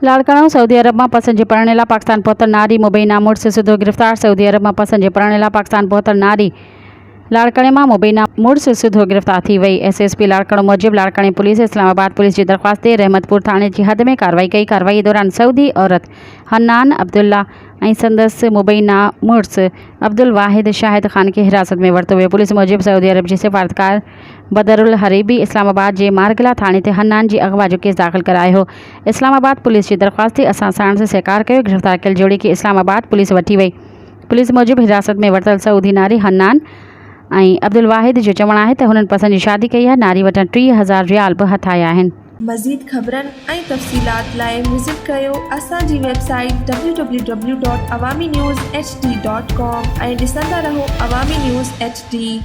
Larkana Saudi अरब में पसंद परणेला पाकिस्तान पहुंचल नारी मुबैना मुड़स सिधो गिरफ्तार। सऊदी अरब में पसंद परणेला पाकिस्तान पहुंचल नारी लाड़काणे में मुबैना मुड़स सिधो गिरफ्तार थी वई। एसएसपी लाड़काणो मूजिब लाड़काणे पुलिस इस्लामाबाद पुलिस की दरख्वास्त ते रहमतपुर थाने की हद में कार्रवाई कई। कार्रवाई दौरान सऊदी औरत हन्नान अब्दुल्ला ऐं संदस मुबैना मुड़स अब्दुल वाहिद शाहिद खान की हिरासत में वरतो वियो। पुलिस मूजिब सऊदी अरब जी सिफारतकार बदरुल हरीबी इस्लामाबाद जे मारगला थाने ते हन्नान जी अगवा जो केस दाखिल करायो हो। इस्लामाबाद पुलिस की दरख्वास्त ते असां साण से स्वीकार कयो। गिरफ्तार कयल जोड़ी की इस्लामाबाद पुलिस वठी वई। पुलिस मूजिब हिरासत में वरतल सऊदी नारी हन्नान ऐं अब्दुल वाहिद जो चवणु आहे त हुननि पसंद जी शादी कई आहे। नारी वटां 30,000 रियाल बि हथाया आहिनि। मज़ीद ख़बरनि ऐं तफ़सीलात लाइ विज़िट कयो असांजी वेबसाइट www.awamiNewsHD.com ऐं ॾिसंदा रहो अवामी न्यूज़ HD।